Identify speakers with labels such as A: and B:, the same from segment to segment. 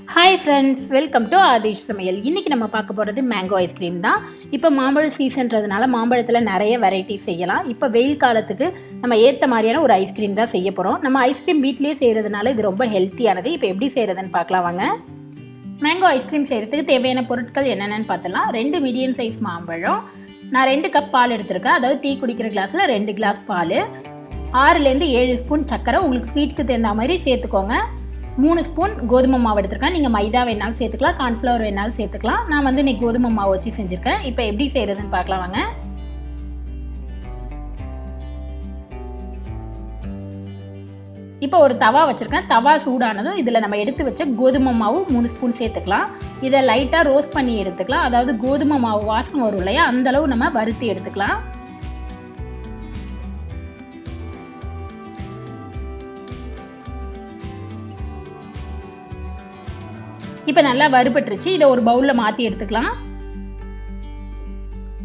A: Hi friends, welcome to Aadish சமையல். இன்றைக்கி நம்ம பார்க்க போகிறது மேங்கோ ஐஸ்கிரீம் தான். இப்போ மாம்பழம் சீசன்றதுனால மாம்பழத்தில் நிறைய வெரைட்டி செய்யலாம். இப்போ வெயில் காலத்துக்கு நம்ம ஏற்ற மாதிரியான ஒரு ஐஸ்கிரீம் தான் செய்ய போகிறோம். நம்ம ஐஸ்கிரீம் வீட்லேயே செய்கிறதுனால இது ரொம்ப ஹெல்த்தியானது. இப்போ எப்படி செய்கிறதுன்னு பார்க்கலாம் வாங்க. மேங்கோ ஐஸ்கிரீம் செய்கிறதுக்கு தேவையான பொருட்கள் என்னென்னு பார்த்தலாம். 2 மீடியம் சைஸ் மாம்பழம், நான் 2 கப் பால் எடுத்திருக்கேன். அதாவது டீ குடிக்கிற கிளாஸில் 2 கிளாஸ் பால், 6லேருந்து 7 ஸ்பூன் சர்க்கரை உங்களுக்கு ஸ்வீட்டுக்கு தகுந்த மாதிரி சேர்த்துக்கோங்க. 3 ஸ்பூன் கோதுமை மாவு எடுத்துருக்கேன். நீங்கள் மைதா வேணாலும் சேர்த்துக்கலாம், கார்ன்ஃப்ளவர் வேணாலும் சேர்த்துக்கலாம். நான் வந்து இன்றைக்கி கோதுமை மாவு வச்சு செஞ்சுருக்கேன். இப்போ எப்படி செய்கிறதுன்னு பார்க்கலாம் வாங்க. இப்போ ஒரு தவா வச்சுருக்கேன். தவா சூடானதும் இதில் நம்ம எடுத்து வச்ச கோதுமை மாவு 3 ஸ்பூன் சேர்த்துக்கலாம். இதை லைட்டாக ரோஸ்ட் பண்ணி எடுத்துக்கலாம். அதாவது கோதுமை மாவு வாசனை வரும் இல்லையா, அந்தளவு நம்ம வறுத்து எடுத்துக்கலாம். இப்போ நல்லா வறுபட்டுருச்சு. இதை ஒரு பவுலில் மாற்றி எடுத்துக்கலாம்.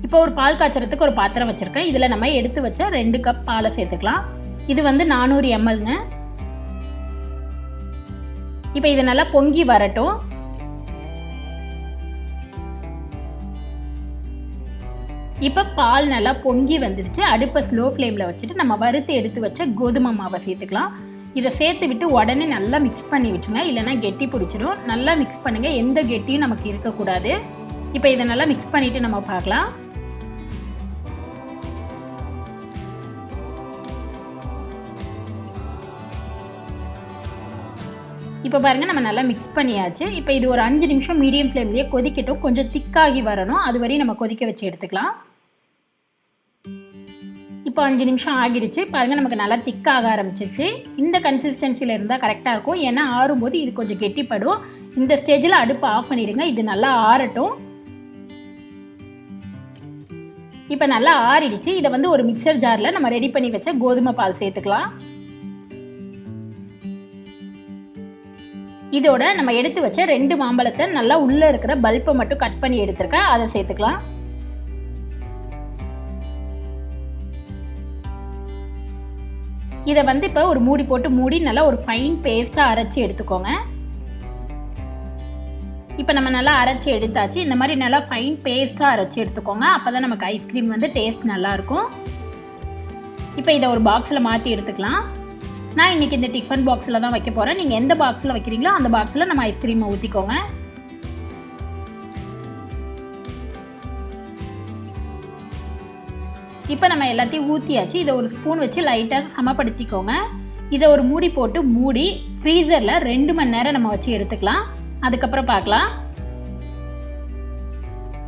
A: இப்போ ஒரு பால் காய்ச்சறதுக்கு ஒரு பாத்திரம் வச்சுருக்கேன். இதில் நம்ம எடுத்து வச்ச 2 கப் பாலை சேர்த்துக்கலாம். இது வந்து 400 mlங்க. இப்போ இது நல்லா பொங்கி வரட்டும். இப்போ பால் நல்லா பொங்கி வந்துடுச்சு. அடுப்பை ஸ்லோ ஃப்ளேமில் வச்சுட்டு நம்ம வறுத்து எடுத்து வச்ச கோதுமை மாவை சேர்த்துக்கலாம். இதை சேர்த்து விட்டு உடனே நல்லா மிக்ஸ் பண்ணி விட்டுருங்க, இல்லைனா கெட்டி பிடிச்சிடும். நல்லா மிக்ஸ் பண்ணுங்கள், எந்த கெட்டியும் நமக்கு இருக்கக்கூடாது. இப்போ இதை நல்லா மிக்ஸ் பண்ணிவிட்டு நம்ம பார்க்கலாம். இப்போ பாருங்கள், நம்ம நல்லா மிக்ஸ் பண்ணியாச்சு. இப்போ இது ஒரு 5 நிமிஷம் மீடியம் ஃப்ளேம்லேயே கொதிக்கட்டும். கொஞ்சம் திக்காகி வரணும், அது வரையும் நம்ம கொதிக்க வச்சு எடுத்துக்கலாம். இப்போ 5 நிமிஷம் ஆகிடுச்சு. பாருங்கள், நமக்கு நல்லா திக்காக ஆரம்பிச்சிச்சு. இந்த கன்சிஸ்டன்சியில் இருந்தால் கரெக்டாக இருக்கும். ஏன்னா ஆறும்போது இது கொஞ்சம் கெட்டிப்படும். இந்த ஸ்டேஜில் அடுப்பு ஆஃப் பண்ணிவிடுங்க. இது நல்லா ஆறட்டும். இப்போ நல்லா ஆறிடுச்சு. இதை வந்து ஒரு மிக்சர் ஜாரில் நம்ம ரெடி பண்ணி வச்ச கோதுமை பால் சேர்த்துக்கலாம். இதோட நம்ம எடுத்து வச்ச 2 மாம்பழத்தை நல்லா உள்ளே இருக்கிற பல்பை மட்டும் கட் பண்ணி எடுத்துருக்கேன், அதை சேர்த்துக்கலாம். இதை வந்து இப்போ ஒரு மூடி போட்டு மூடி நல்லா ஒரு ஃபைன் பேஸ்ட்டாக அரைச்சி எடுத்துக்கோங்க. இப்போ நம்ம நல்லா அரைச்சி எடுத்தாச்சு. இந்த மாதிரி நல்லா ஃபைன் பேஸ்ட்டாக அரைச்சி எடுத்துக்கோங்க. அப்போ தான் நமக்கு ஐஸ்கிரீம் வந்து டேஸ்ட் நல்லாயிருக்கும். இப்போ இதை ஒரு பாக்ஸில் மாற்றி எடுத்துக்கலாம். நான் இன்றைக்கி இந்த டிஃபன் பாக்ஸில் தான் வைக்க போகிறேன். நீங்கள் எந்த பாக்ஸில் வைக்கிறீங்களோ அந்த பாக்ஸில் நம்ம ஐஸ்கிரீமை ஊற்றிக்கோங்க. இப்போ நம்ம எல்லாத்தையும் ஊற்றியாச்சு. இதை ஒரு ஸ்பூன் வச்சு லைட்டாக சமப்படுத்திக்கோங்க. இதை ஒரு மூடி போட்டு மூடி ஃப்ரீசரில் 2 மணி நேரம் நம்ம வச்சு எடுத்துக்கலாம். அதுக்கப்புறம் பார்க்கலாம்.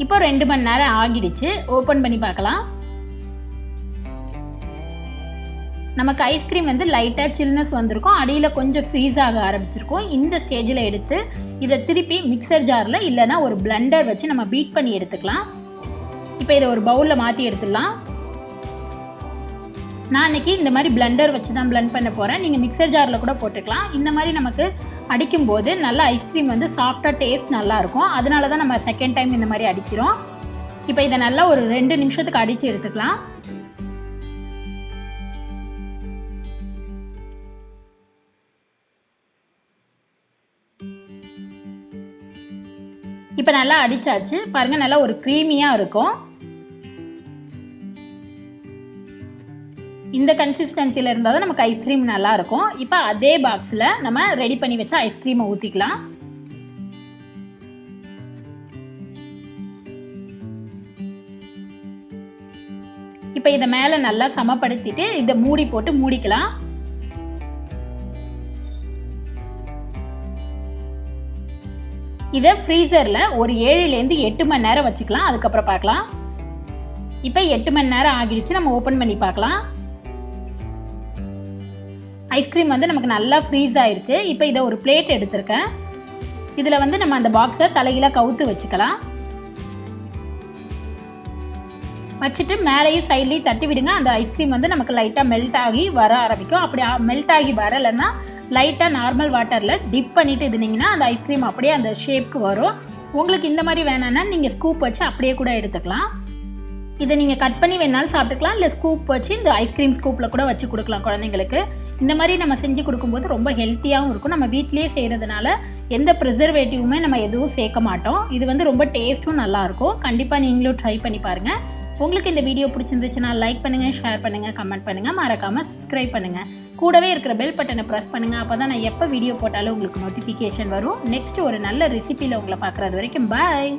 A: இப்போ 2 மணி நேரம் ஆகிடுச்சு. ஓப்பன் பண்ணி பார்க்கலாம். நமக்கு ஐஸ்கிரீம் வந்து லைட்டாக சில்னஸ் வந்திருக்கும், அடியில் கொஞ்சம் ஃப்ரீஸ் ஆக ஆரம்பிச்சிருக்கும். இந்த ஸ்டேஜில் எடுத்து இதை திருப்பி மிக்சர் ஜாரில் இல்லைனா ஒரு பிளெண்டர் வச்சு நம்ம பீட் பண்ணி எடுத்துக்கலாம். இப்போ இதை ஒரு பவுலில் மாற்றி எடுத்துடலாம். நான் இன்றைக்கி இந்த மாதிரி பிளெண்டர் வச்சு தான் பிளெண்ட் பண்ண போகிறேன். நீங்கள் மிக்சர் ஜாரில் கூட போட்டுக்கலாம். இந்த மாதிரி நமக்கு அடிக்கும்போது நல்லா ஐஸ்கிரீம் வந்து சாஃப்டாக டேஸ்ட் நல்லாயிருக்கும். அதனால தான் நம்ம செகண்ட் டைம் இந்த மாதிரி அடிக்கிறோம். இப்போ இதை நல்லா ஒரு 2 நிமிஷத்துக்கு அடித்து எடுத்துக்கலாம். இப்போ நல்லா அடித்தாச்சு. பாருங்கள், நல்லா ஒரு க்ரீமியாக இருக்கும். இந்த கன்சிஸ்டன்சியில் இருந்தால் தான் நமக்கு ஐஸ்கிரீம் நல்லாயிருக்கும். இப்போ அதே பாக்ஸில் நம்ம ரெடி பண்ணி வச்ச ஐஸ்கிரீமை ஊற்றிக்கலாம். இப்போ இதை மேலே நல்லா சமப்படுத்திட்டு இதை மூடி போட்டு மூடிக்கலாம். இதை ஃப்ரீசரில் ஒரு 7லேருந்து 8 மணி நேரம் வச்சுக்கலாம். அதுக்கப்புறம் பார்க்கலாம். இப்போ 8 மணி நேரம் ஆகிடுச்சு. நம்ம ஓப்பன் பண்ணி பார்க்கலாம். ஐஸ்கிரீம் வந்து நமக்கு நல்லா ஃப்ரீஸ் ஆகிருக்கு. இப்போ இதை ஒரு பிளேட் எடுத்திருக்கேன். இதில் வந்து நம்ம அந்த பாக்ஸை தலைகீழாக கவுத்து வச்சுக்கலாம். வச்சுட்டு மேலேயும் சைட்லேயும் தட்டி விடுங்க. அந்த ஐஸ்கிரீம் வந்து நமக்கு லைட்டாக மெல்ட் ஆகி வர ஆரம்பிக்கும். அப்படி மெல்ட் ஆகி வரலைன்னா லைட்டாக நார்மல் வாட்டரில் டிப் பண்ணிவிட்டு இருந்தீங்கன்னா அந்த ஐஸ்கிரீம் அப்படியே அந்த ஷேப்க்கு வரும். உங்களுக்கு இந்த மாதிரி வேணான்னா நீங்கள் ஸ்கூப் வச்சு அப்படியே கூட எடுத்துக்கலாம். இதை நீங்கள் கட் பண்ணி வேணாலும் சாப்பிட்டுக்கலாம், இல்லை ஸ்கூப் வச்சு இந்த ஐஸ்கிரீம் ஸ்கூப்பில் கூட வச்சு கொடுக்கலாம் குழந்தைங்களுக்கு. இந்த மாதிரி நம்ம செஞ்சு கொடுக்கும்போது ரொம்ப ஹெல்த்தியாகவும் இருக்கும். நம்ம வீட்டிலேயே செய்கிறதுனால எந்த ப்ரிசர்வேட்டிவுமே நம்ம எதுவும் சேர்க்க மாட்டோம். இது வந்து ரொம்ப டேஸ்ட்டும் நல்லாயிருக்கும். கண்டிப்பாக நீங்களும் ட்ரை பண்ணி பாருங்கள். உங்களுக்கு இந்த வீடியோ பிடிச்சிருந்துச்சுன்னா லைக் பண்ணுங்கள், ஷேர் பண்ணுங்கள், கமெண்ட் பண்ணுங்கள், மறக்காமல் சப்ஸ்கிரைப் பண்ணுங்கள். கூடவே இருக்கிற பெல் பட்டனை ப்ரெஸ் பண்ணுங்கள். அப்போ தான் நான் எப்போ வீடியோ போட்டாலும் உங்களுக்கு நோட்டிஃபிகேஷன் வரும். நெக்ஸ்ட்டு ஒரு நல்ல ரெசிபியில் உங்களை பார்க்குறது வரைக்கும் பாய்.